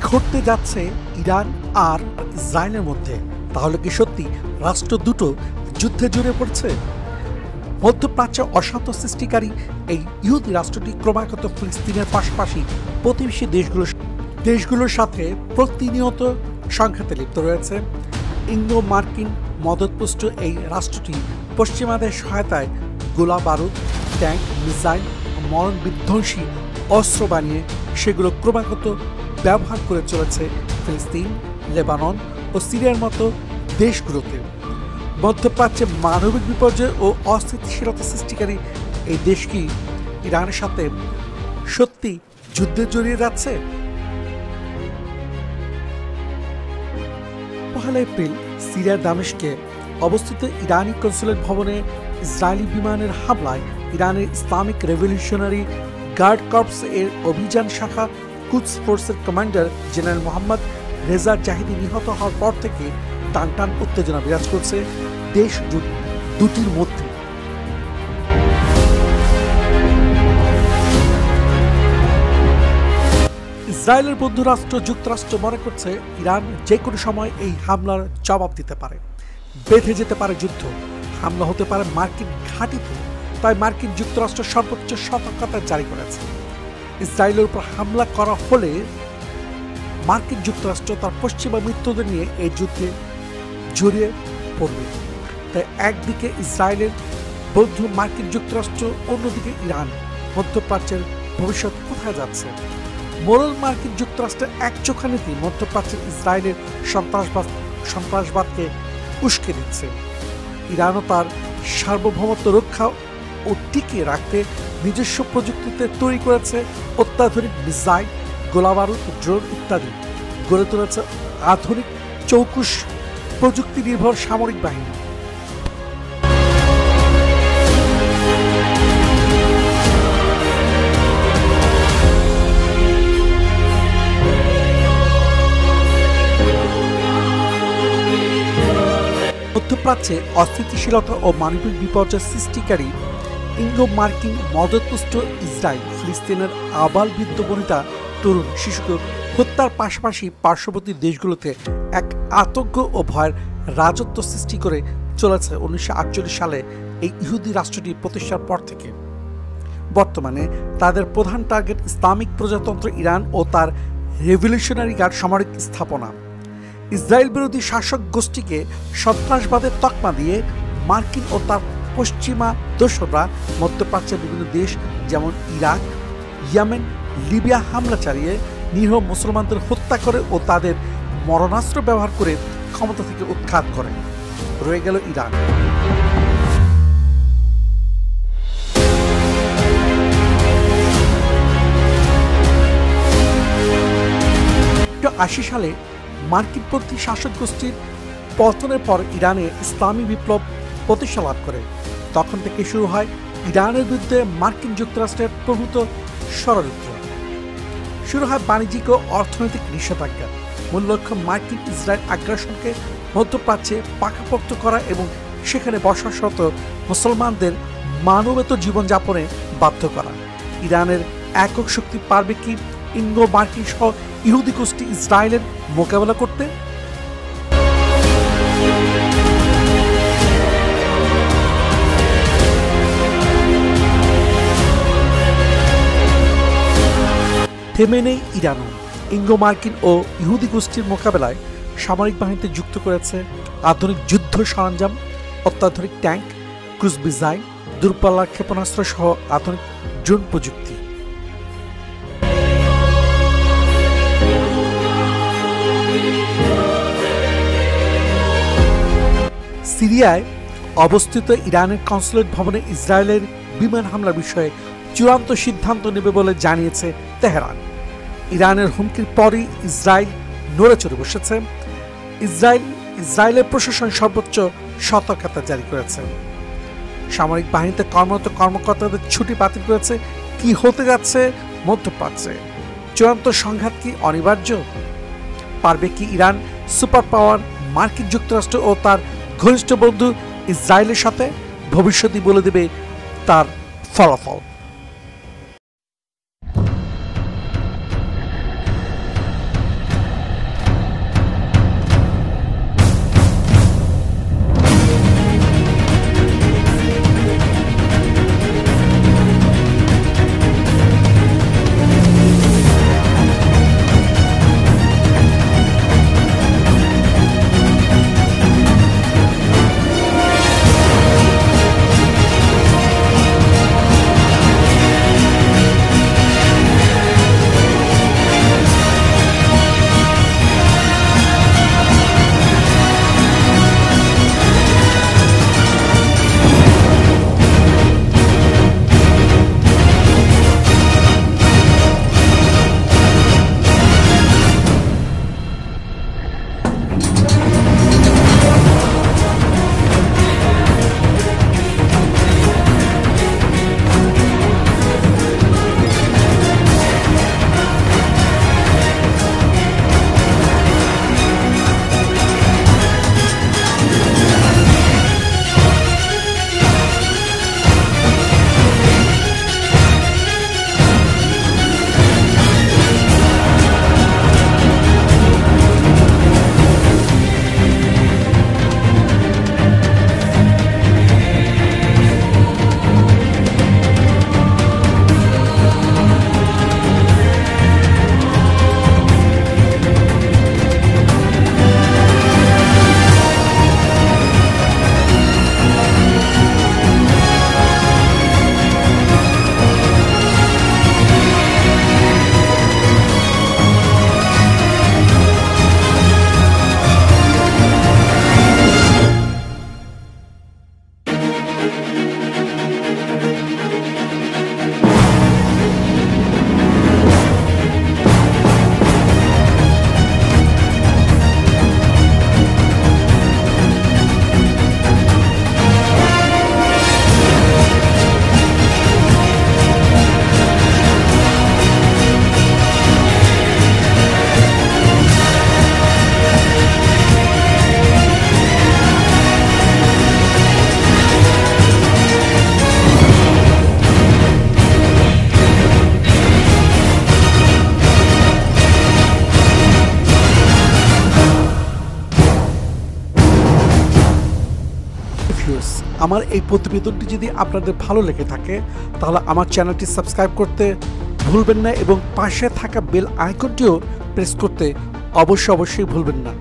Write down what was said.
ঘটতে যাচ্ছে ইরান আর ইসরায়েলের মধ্যে? তাহলে কি সত্যি রাষ্ট্র দুটো যুদ্ধে জড়িয়ে পড়ছে? মধ্যপ্রাচ্যে অশান্ত সৃষ্টিকারী এই ইহুদি রাষ্ট্রটি ক্রমাগত ফিলিস্তিনের পাশাপাশি প্রতিবেশী দেশগুলোর সাথে প্রতিনিয়ত সংঘাতে লিপ্ত রয়েছে। ইঙ্গো মার্কিন মদতপুষ্ট এই রাষ্ট্রটি পশ্চিমাদের সহায়তায় গোলা বারুদ, ট্যাঙ্ক, মিসাইল, মরণ বিধ্বংসী অস্ত্র বানিয়ে সেগুলো ক্রমাগত ব্যবহার করে চলেছে ফিলিস্তিন, লেবানন ও সিরিয়ার মতো দেশগুলোতে। মধ্যপ্রাচ্যে মানবিক বিপর্যয় ও অস্থিতিশীলতা সৃষ্টিকারী এই দেশ কি ইরানের সাথে সত্যি যুদ্ধে জড়িয়ে যাচ্ছে? 1 এপ্রিল সিরিয়ার দামেস্কে অবস্থিত ইরানি কনসুলেট ভবনে ইসরায়েলি বিমানের হামলায় ইরানের ইসলামিক রেভলিউশনারি গার্ড কর্পস এর অভিযান শাখা কুদস ফোর্সের কমান্ডার জেনারেল মোহাম্মদ রেজা জাহিদি নিহত হওয়ার পর থেকে টানটান উত্তেজনা বিরাজ করছে দেশ দুটির মধ্যে। ইসরায়েলের বন্ধু রাষ্ট্র যুক্তরাষ্ট্র মনে করছে ইরান যে কোনো সময় এই হামলার জবাব দিতে পারে, বেঁধে যেতে পারে যুদ্ধ, হামলা হতে পারে মার্কিন ঘাঁটিতে। তাই মার্কিন যুক্তরাষ্ট্র সর্বোচ্চ সতর্কতা জারি করেছে। ইসরায়েলের উপর হামলা করা হলে মার্কিন যুক্তরাষ্ট্র তার পশ্চিমা মিত্রদের নিয়ে এই যুদ্ধে জড়িয়ে পড়বে। তাই একদিকে ইসরায়েলের বন্ধু মার্কিন যুক্তরাষ্ট্র, অন্যদিকে ইরান। মধ্যপ্রাচ্যের ভবিষ্যৎ কোথায় যাচ্ছে? মোরাল মার্কিন যুক্তরাষ্ট্রের এক চোখা নীতি মধ্যপ্রাচ্যের ইসরায়েলের সন্ত্রাসবাদকে উস্কে দিচ্ছে। ইরানও তার সার্বভৌমত্ব রক্ষা ও টিকিয়ে রাখতে নিজস্ব প্রযুক্তিতে তৈরি করেছে অত্যাধুনিক মিসাইল, গোলাবারুদ, ড্রোন ইত্যাদি। গড়ে তুলেছে আধুনিক চৌকুশ প্রযুক্তি নির্ভর সামরিক বাহিনী। মধ্যপ্রাচ্যে অস্থিতিশীলতা ও মানবিক বিপর্যয় সৃষ্টিকারী ইঙ্গো মার্কিন মদতপুষ্ট ইসরায়েল ফিলিস্তিনের আবাল বৃদ্ধ বনিতা, তরুণ শিশুকে হত্যার পাশাপাশি পার্শ্ববর্তী দেশগুলোতে এক আতঙ্ক ও ভয়ের রাজত্ব সৃষ্টি করে চলেছে 1948 সালে এই ইহুদি রাষ্ট্রটি প্রতিষ্ঠার পর থেকে। বর্তমানে তাদের প্রধান টার্গেট ইসলামিক প্রজাতন্ত্র ইরান ও তার রেভলিউশনারি গার্ড সামরিক স্থাপনা। ইসরায়েল বিরোধী শাসক গোষ্ঠীকে সন্ত্রাসবাদের তকমা দিয়ে মার্কিন ও তার পশ্চিমা দোসররা মধ্যপ্রাচ্যের বিভিন্ন দেশ যেমন ইরাক, ইয়েমেন, লিবিয়া হামলা চালিয়ে নিরীহ মুসলমানদের হত্যা করে ও তাদের মরণাস্ত্র ব্যবহার করে ক্ষমতা থেকে উৎখাত করে। রয়ে গেল ইরান। 1980 সালে মার্কিনপন্থী শাসক গোষ্ঠীর পতনের পর ইরানে ইসলামী বিপ্লব প্রতিষ্ঠা লাভ করে। তখন থেকে শুরু হয় ইরানের বিরুদ্ধে মার্কিন যুক্তরাষ্ট্রের প্রভূত ষড়যন্ত্র। শুরু হয় বাণিজ্যিক ও অর্থনৈতিক নিষেধাজ্ঞা। মূল লক্ষ্য মার্কিন ইসরায়েল আগ্রাসনকে মধ্যপ্রাচ্যে পাকাপোক্ত করা এবং সেখানে বসবাসরত মুসলমানদের মানবেতর জীবনযাপনে বাধ্য করা। ইরানের একক শক্তি পারবে কি ইঙ্গো মার্কিন সহ ইহুদি গোষ্ঠী ইসরায়েলের মোকাবেলা করতে? থেমে নেই ইরানও। ইঙ্গো মার্কিন ও ইহুদি গোষ্ঠীর মোকাবেলায় সামরিক বাহিনীতে যুক্ত করেছে আধুনিক যুদ্ধ সরঞ্জাম, অত্যাধুনিক ট্যাঙ্ক, ক্রুজ মিসাইল, দূরপাল্লার ক্ষেপণাস্ত্র সহ আধুনিক ড্রোন প্রযুক্তি। সিরিয়ায় অবস্থিত ইরানের কনসুলেট ভবনে ইসরায়েলের বিমান হামলার বিষয়ে চূড়ান্ত সিদ্ধান্ত নেবে বলে জানিয়েছে তেহরান। ইরানের হুমকির পরই ইসরায়েল নড়ে চড়ে বসেছে। ইসরায়েলের প্রশাসন সর্বোচ্চ সতর্কতা জারি করেছে। সামরিক বাহিনীতে কর্মরত কর্মকর্তাদের ছুটি বাতিল করেছে। কি হতে যাচ্ছে মধ্যপ্রাচ্যে? চূড়ান্ত সংঘাত কি অনিবার্য? পারবে কি ইরান সুপার পাওয়ার মার্কিন যুক্তরাষ্ট্র ও তার ঘনিষ্ঠ বন্ধু ইসরায়েলের সাথে? ভবিষ্যৎই বলে দেবে তার ফলাফল। ভিউয়ার্স, আমার এই প্রতিবেদনটি যদি আপনাদের ভালো লেগে থাকে তাহলে আমার চ্যানেলটি সাবস্ক্রাইব করতে ভুলবেন না এবং পাশে থাকা বেল আইকনটিও প্রেস করতে অবশ্যই ভুলবেন না।